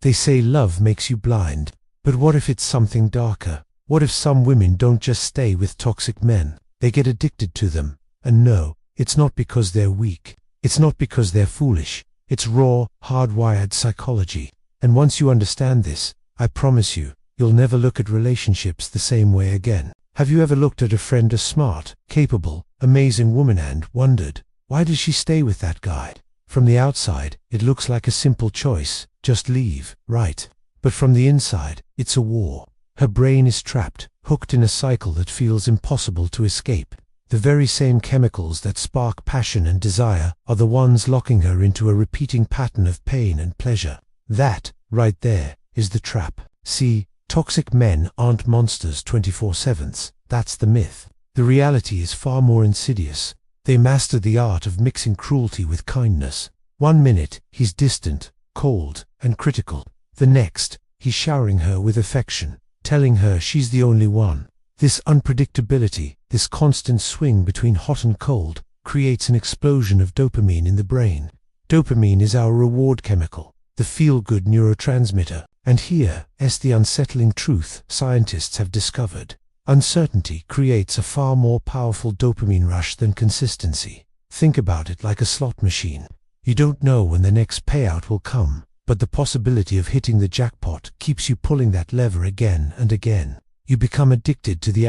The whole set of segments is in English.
They say love makes you blind. But what if it's something darker? What if some women don't just stay with toxic men? They get addicted to them. And no, it's not because they're weak. It's not because they're foolish. It's raw, hardwired psychology. And once you understand this, I promise you, you'll never look at relationships the same way again. Have you ever looked at a friend, a smart, capable, amazing woman, and wondered, why does she stay with that guy? From the outside, it looks like a simple choice, just leave, right? But from the inside, it's a war. Her brain is trapped, hooked in a cycle that feels impossible to escape. The very same chemicals that spark passion and desire are the ones locking her into a repeating pattern of pain and pleasure. That, right there, is the trap. See, toxic men aren't monsters 24/7. That's the myth. The reality is far more insidious. They master the art of mixing cruelty with kindness. One minute, he's distant, cold, and critical. The next, he's showering her with affection, telling her she's the only one. This unpredictability, this constant swing between hot and cold, creates an explosion of dopamine in the brain. Dopamine is our reward chemical, the feel-good neurotransmitter. And here's the unsettling truth scientists have discovered. Uncertainty creates a far more powerful dopamine rush than consistency. Think about it like a slot machine. You don't know when the next payout will come, but the possibility of hitting the jackpot keeps you pulling that lever again and again. You become addicted to the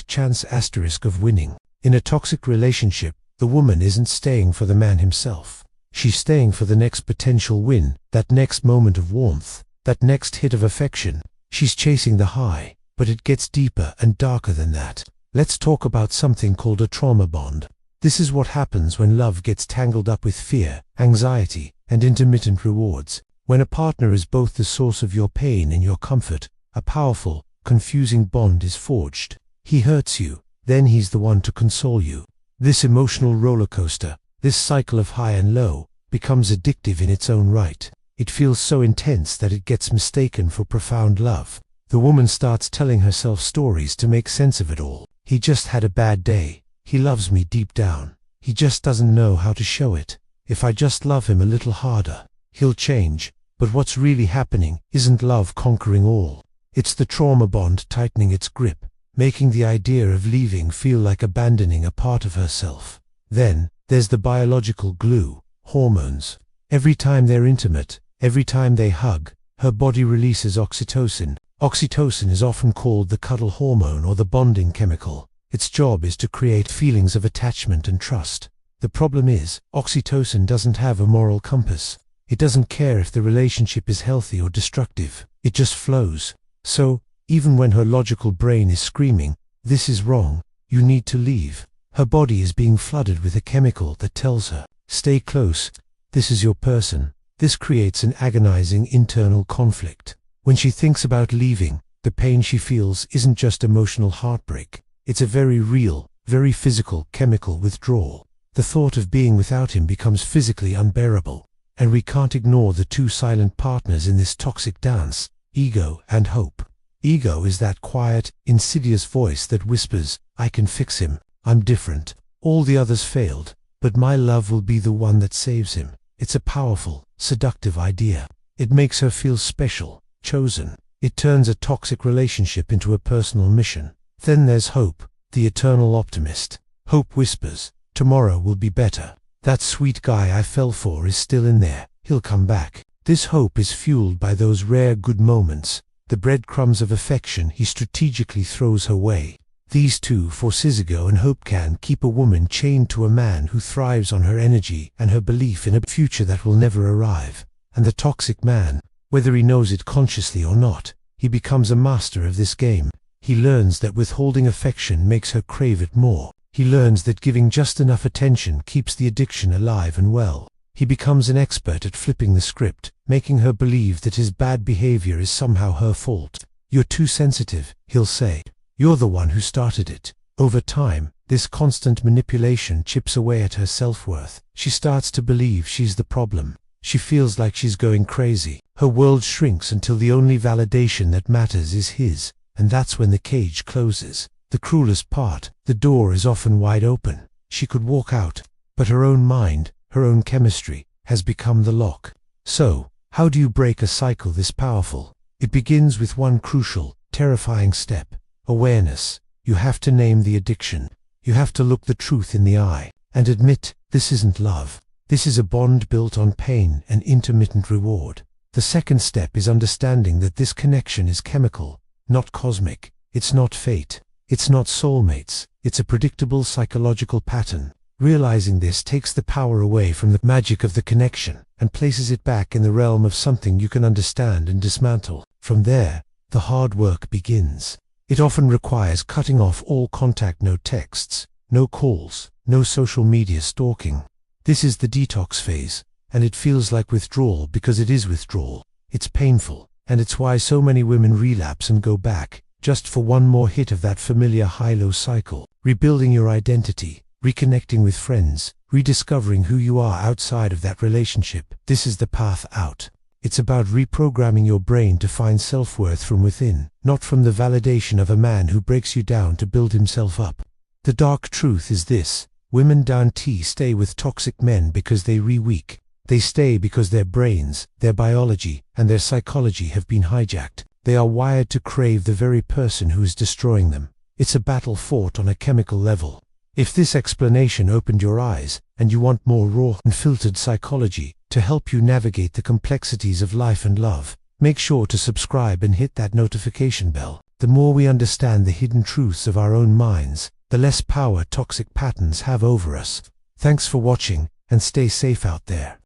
chance of winning. In a toxic relationship, the woman isn't staying for the man himself. She's staying for the next potential win, that next moment of warmth, that next hit of affection. She's chasing the high, but it gets deeper and darker than that. Let's talk about something called a trauma bond. This is what happens when love gets tangled up with fear, anxiety, and intermittent rewards. When a partner is both the source of your pain and your comfort, a powerful, confusing bond is forged. He hurts you, then he's the one to console you. This emotional roller coaster, this cycle of high and low, becomes addictive in its own right. It feels so intense that it gets mistaken for profound love. The woman starts telling herself stories to make sense of it all. He just had a bad day. He loves me deep down. He just doesn't know how to show it. If I just love him a little harder, he'll change. But what's really happening isn't love conquering all. It's the trauma bond tightening its grip, making the idea of leaving feel like abandoning a part of herself. Then, there's the biological glue, hormones. Every time they're intimate, every time they hug, her body releases oxytocin. Oxytocin is often called the cuddle hormone or the bonding chemical. Its job is to create feelings of attachment and trust. The problem is, oxytocin doesn't have a moral compass. It doesn't care if the relationship is healthy or destructive. It just flows. So, even when her logical brain is screaming, "This is wrong, you need to leave," her body is being flooded with a chemical that tells her, "Stay close, this is your person." This creates an agonizing internal conflict. When she thinks about leaving, the pain she feels isn't just emotional heartbreak. It's a very real, very physical chemical withdrawal. The thought of being without him becomes physically unbearable. And we can't ignore the two silent partners in this toxic dance, ego and hope. Ego is that quiet, insidious voice that whispers, "I can fix him, I'm different, all the others failed, but my love will be the one that saves him." It's a powerful, seductive idea. It makes her feel special, chosen. It turns a toxic relationship into a personal mission. Then there's hope, the eternal optimist. Hope whispers, "Tomorrow will be better. That sweet guy I fell for is still in there. He'll come back." This hope is fueled by those rare good moments, the breadcrumbs of affection he strategically throws her way. These two forces ego and hope can keep a woman chained to a man who thrives on her energy and her belief in a future that will never arrive. And the toxic man, whether he knows it consciously or not, he becomes a master of this game. He learns that withholding affection makes her crave it more. He learns that giving just enough attention keeps the addiction alive and well. He becomes an expert at flipping the script, making her believe that his bad behavior is somehow her fault. "You're too sensitive," he'll say. "You're the one who started it." Over time, this constant manipulation chips away at her self-worth. She starts to believe she's the problem. She feels like she's going crazy. Her world shrinks until the only validation that matters is his, and that's when the cage closes. The cruelest part, the door is often wide open. She could walk out, but her own mind, her own chemistry, has become the lock. So, How do you break a cycle this powerful? It begins with one crucial, terrifying step: awareness. You have to name the addiction. You have to look the truth in the eye and admit, this isn't love. This is a bond built on pain and intermittent reward. The second step is understanding that this connection is chemical, not cosmic. It's not fate. It's not soulmates. It's a predictable psychological pattern. Realizing this takes the power away from the magic of the connection and places it back in the realm of something you can understand and dismantle. From there, the hard work begins. It often requires cutting off all contact: no texts, no calls, no social media stalking. This is the detox phase, and it feels like withdrawal because it is withdrawal. It's painful, and it's why so many women relapse and go back, just for one more hit of that familiar high-low cycle. Rebuilding your identity, reconnecting with friends, rediscovering who you are outside of that relationship. This is the path out. It's about reprogramming your brain to find self-worth from within, not from the validation of a man who breaks you down to build himself up. The dark truth is this: women don't stay with toxic men because they weak. They stay because their brains, their biology, and their psychology have been hijacked. They are wired to crave the very person who is destroying them. It's a battle fought on a chemical level. If this explanation opened your eyes, and you want more raw, unfiltered psychology to help you navigate the complexities of life and love, make sure to subscribe and hit that notification bell. The more we understand the hidden truths of our own minds, the less power toxic patterns have over us. Thanks for watching, and stay safe out there.